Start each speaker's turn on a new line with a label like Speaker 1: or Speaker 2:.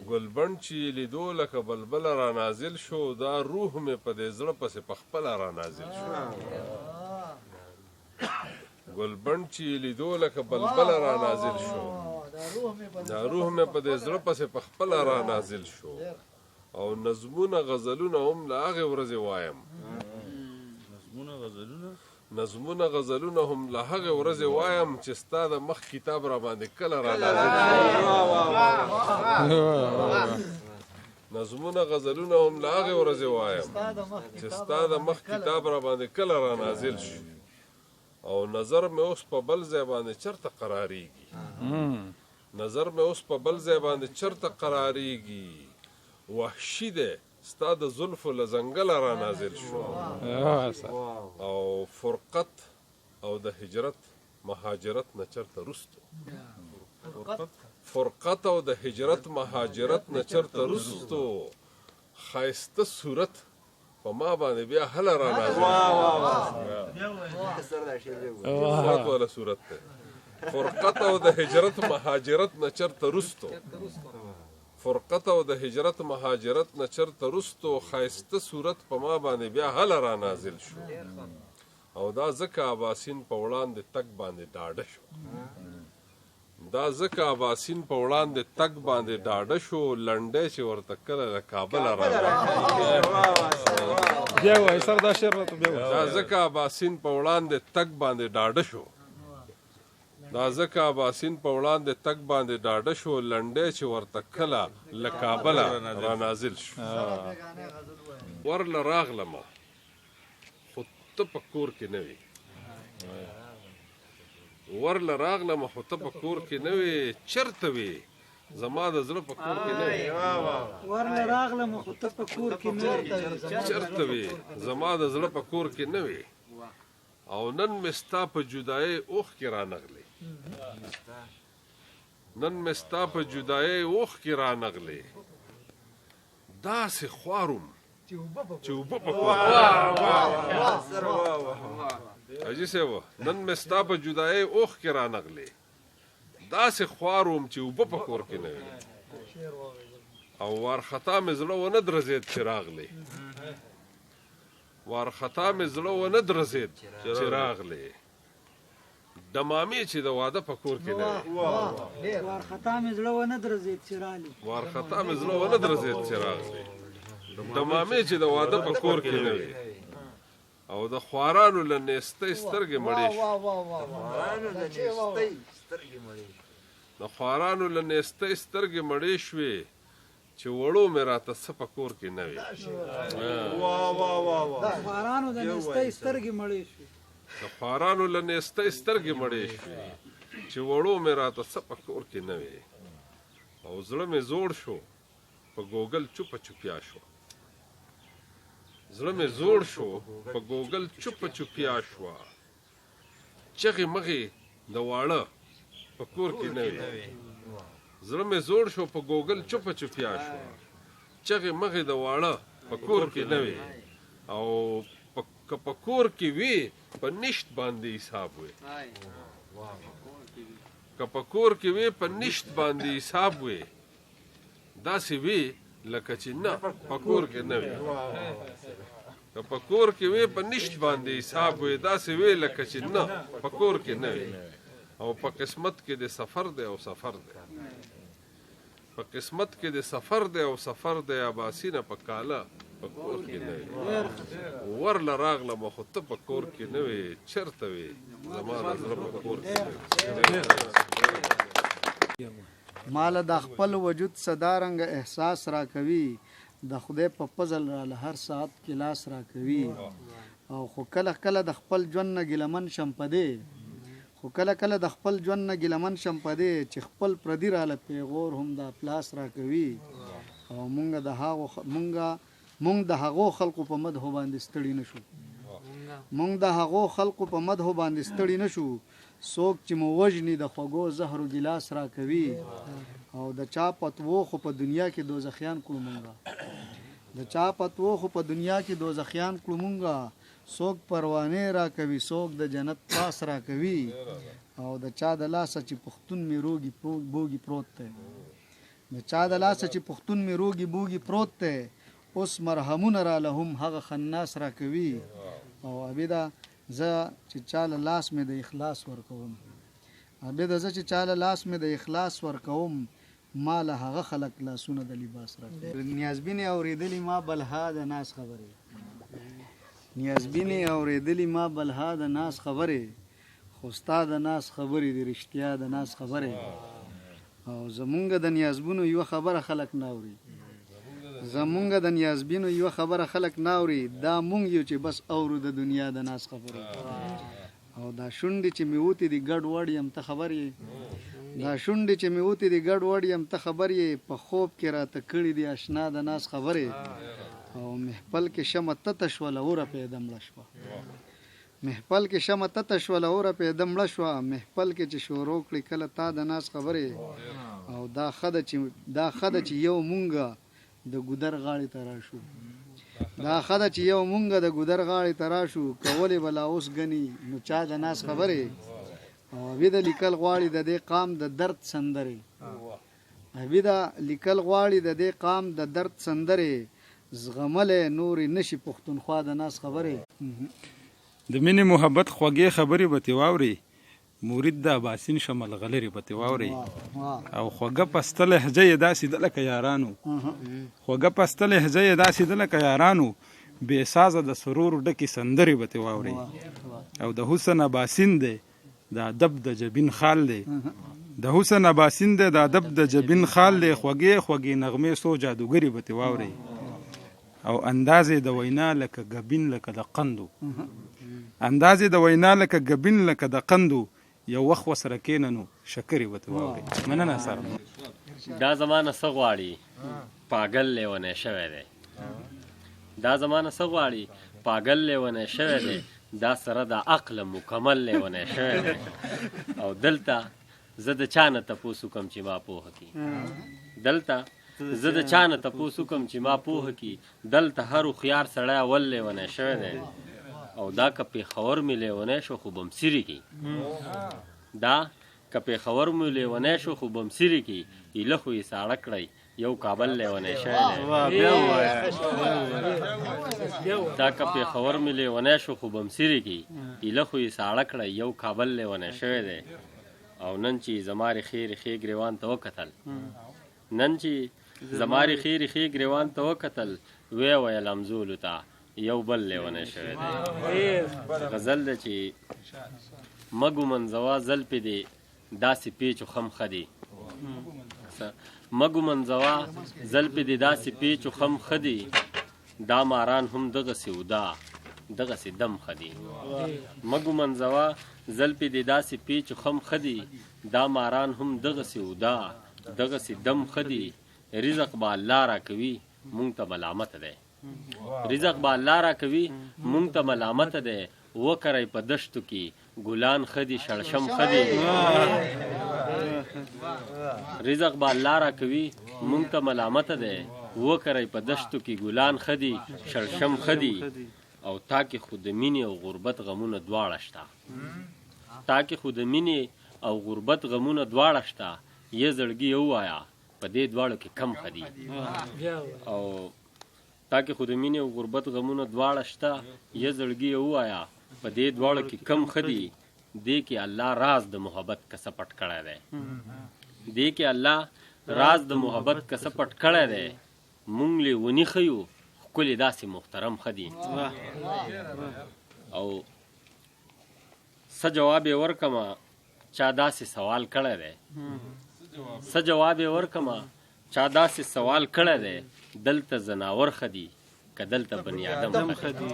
Speaker 1: ګلبڼ چې لیدو لکه بلبله را نازل شو دا روح مې په دې زړه پسې په خپله را نازل شو ګلبڼ چې لیدو لکه بلبله را نازل شو دا روح مې په دې زړه پسې په خپله را نازل شو او نظمونه غزلونه هم له هغې ورځې وایم نظمونه غزلونه هم له هغې ورځې وایم چې ستا د مخ کتاب را باندې کله را نازل شو نظمونه غزلونه هم له هغې ورځې وایم چې ستا د مخ کتاب را باندې کله را نازل شي او نظر مې اوس په بل ځای باندې چېرته قرارېږي نظر مې اوس په بل ځای باندې چېرته قرارېږي وحشي دی ستا د زلفو له ځنګله را نازل شو او فرقت او د هجرت مهاجرت نه چېرته رستو فرقت او د هجرت مهاجرت نه چېرته رستو ښایسته صورت په ما باندې بیا هله را نازل صورت والا صورت دی فرقت او د هجرت مهاجرت نه چېرته رستو فرقت او د هجرت مهاجرت نه چېرته رستو ښایسته صورت په ما باندې بیا هله را نازل شو او دا ځکه اباسین په وړاندې تګ باندې ډاډه شو دا ځکه اباسین په وړاندې تګ باندې ډاډه شو لنډی چې ورته کله له کابله را دا ځکه اباسین په وړاندې تګ باندې ډاډه شو دا ځکه اباسین په وړاندې تګ باندې ډاډه شو لنډی چې ورته کله له کابله را نازل شو ورله راغلمه خو ته په کور کې نه وې ورله راغلمه خو ته په کور کې نه وې چېرته وې زما د زړه په کور کې نه وې
Speaker 2: ورله راغلمه خو ته په کور کې نه وې
Speaker 1: چېرته وې زما د زړه په کور کې نه وې او نن مې ستا په جدایۍ اوښکې رانغلې نن مې ستا په جدایۍ اوښکې رانغلې داسې خوارم چې اوبه په کور حاجي صاحب نن مې ستا په جدایۍ اوښکې رانغلې داسې خوارم چې اوبه په کور کې نه وي او وارخطا مې زړه ونه درځېد چې راغلې وارخطا مې زړه ونه درځېد چې راغلې دمامې چې د واده په کور کې نه وي
Speaker 2: وارخطا مې زړه ونه درځېد چې راغلې
Speaker 1: وارخطا مې زړه ونه درځېد چې راغلې دمامې چې د واده په کور کې نه وي او د خوارانو له نیستۍ سترګې مړې شوې د خوارانو له نیستۍ سترګې مړې شوې چې وړو مې راته څه په کور کې نه وي
Speaker 2: د خوارانو د نیستۍ سترګې مړې شوې
Speaker 1: د خوارانو له نیستۍ سترګې مړې شوې چې وړو مې راته څه په کور کې نه وي او زړه مې زوړ شو په ګوګل چوپه چوپیا شو زړه مې زوړ شو په ګوګل چوپه چوپیا شوه چغې مغې د واړه په کور کې نه وي زړه مې زوړ شو په ګوګل چوپه چوپیا شوه چغې مغې د واړه په کور کې نه وي او که په کور کې وي په نشت باندې حساب وي که په کور کې وي په نشت باندې حساب وي داسې وي لکه چې نه په کور کې نه وي که په کور کې وي په نشت باندې حساب وي داسې وي لکه چې نه په کور کې نه وي او په قسمت کې د سفر دی او سفر دی په قسمت کې د سفر دی او سفر دی اباسینه په کاله په کور کې نه وي ورله راغلمه خو ته په کور کې نه وې چېرته وې زما د زړه په کور کې نه وې
Speaker 3: ماله د خپل وجود صدارنګ احساس را کوي د خدای په فضل را له هر ساعت کې لاس را کوي او خو کله کله د خپل ژوند نه ګیلمن شم په دې خو کله کله د خپل ژوند نه ګیلمن شم په دې چې خپل پردي راله پیغور هم د پلاس را کوي او مونږ د هغو خلقو په مدحو باندې ستړي نشو مونږ د هغو خلقو په مدحو باندې ستړي نشو څوک چې مو وژني د خوږو زهرو ګیلاس را کوي او د چا پتوو خو په دنیا کې دوزخیان کړو مونږه د چا پتوو خو په دنیا کې دوزخیان کړو مونږه څوک پروانې را کوي څوک د جنت پاس را کوي او د چا د لاسه چې پښتون مې روږي بوږي پروت دی د چا د لاسه چې پښتون مې روږي بوږي پروت دی اوس مرهمونه را لهم هغه خناس را کوي او عبیده زه چې چاله لاس مې د اخلاص ورکوم عبیده زه چې چاله لاس مې د اخلاص ورکوم ما له هغه خلق لاسونه د لباس را کوي نیازبینې اورېدلې ما بلها د ناس خبرې نیازبینې اورېدلې ما بلها د ناس خبرې خو ستا د ناس خبرې دي رښتیا د ناس خبرې او زمونږ د نیازبینو یوه خبره خلک نه اوري زمونږ د نیازبینو یوه خبره خلک نه اوري دا مونږ یو چې بس اورو د دنیا د ناس خبرې او دا شونډې چې مې وتې دي ګډ وډ یم ته خبر یې دا شونډې چې مې وتې دي ګډ وډ یم ته خبر یې په خوب کې راته کړي دي اشنا د ناس خبرې او محفل کې شمه تته شوله اوره پیدا مړه شوه محفل کې شمه تته شوله اوره پیدا مړه شوه محفل کې چې شروع کړي کله تا د ناس خبرې او دا خده چې یو مونږه د ګودر غاړې ته راشو دا خده چې یو مونږه د ګودر غاړې ته راشو کولې بلا اوس ګني نو چا د ناس خبرې او عبیده لیکل غواړي د دې قام د درد سندرې عبیده لیکل غواړي د دې قام د درد سندرې زغملې نورې نشي پښتونخوا د ناس خبرې
Speaker 4: د مینې محبت خوږې خبرې به تې واوري مرید د اباسین شمل غلرې به تې واوري او خوږه پسته لهجه یې داسې ده لکه یارانو خوږه پسته لهجه یې داسې ده لکه یارانو بې سازه د سرور ډکې سندرې به تې واوري او د حسن اباسین دی د ادب د جبین خال دی د حسن اباسین دی د ادب د جبین خال دی خوږې خوږې نغمې څو جادوګرې به تې واوري او اندازې د وینا لکه ګبین لکه د قندو اندازې د وینا لکه ګبین لکه د قندو یو وخت وسره کېننو شکرې به تې واوري مننه سره
Speaker 5: دا زمانه څه غواړي پاگل لیونی شوی دی دا زمانه څه غواړي پاگل لیونی شوی دی دا سره د عقل مکمل لیونی شوی دی او دلته زه د چا نه تپوس وکړم چې ما پوهه کړي دلته زه د چا نه تپوس وکړم چې ما پوهه کړي دلته هر هوښیار سړی اول لیونی شوی دی او دا که پېښور مې لیونی شو خو بمسیري کې دا که پېښور مې لیونی شو خو بمسیري کې ایله خو یې ساړه کړی یو کابل لیونی شوی دی دا که پېښور مې لیونی شو خو بمسیري کې ایله خو یې ساړه کړی یو کابل لیونی شوی دی او نن چې زما ریښې ریښې ګریوان ته وکتل نن چې زما ریښې ریښې ګریوان ته وکتل ویې ویل همزولو ته یو بل لیونی شوی دی غزل ده چې مګو منځوا زلپې دی داسې پیچ و خم ښه دی مګو منځوا زلپې دی داسې پیچ و خم ښه دی دا ماران هم دغسې ودا دغسې دم ښه دی مګو منځوا زلپې دی داسې پیچ و خم ښه دی دا ماران هم دغسې ودا دغسې دم ښه دی رزق به الله را کوي مونږ ته ملامت دی رزق به الله را کوي مونږ ته ملامت دی وکرئ په دشتو کې ګلان ښه دي شړشم ښه دي رزق به الله را کوي مونږ ته ملامت دی وکرئ په دشتو کې ګلان ښه دي شړشم ښه دي او تا کې خو د مینې او غربت غمونه دواړه شته تا کې خو د مینې او غربت غمونه دواړه شته یې زړګي ووایه په دې دواړو کې کم ښه دي او تا کې خو د مینې او غربت غمونه دواړه شته یې زړګي ووایه په دې دواړو کې کم ښه دي دې کې الله راز د محبت کسه پټ کړی دی دې کې الله راز د محبت کسه پټ کړی دی مونږ لیوني ښیو ښکلې داسې محترم ښه دي او څه جواب یې ورکمه چا داسې سوال کړی دی څه جواب یې ورکمه چا داسې سوال کړی دی دلته زناور ښه دي که دلته بني آدم ښه دي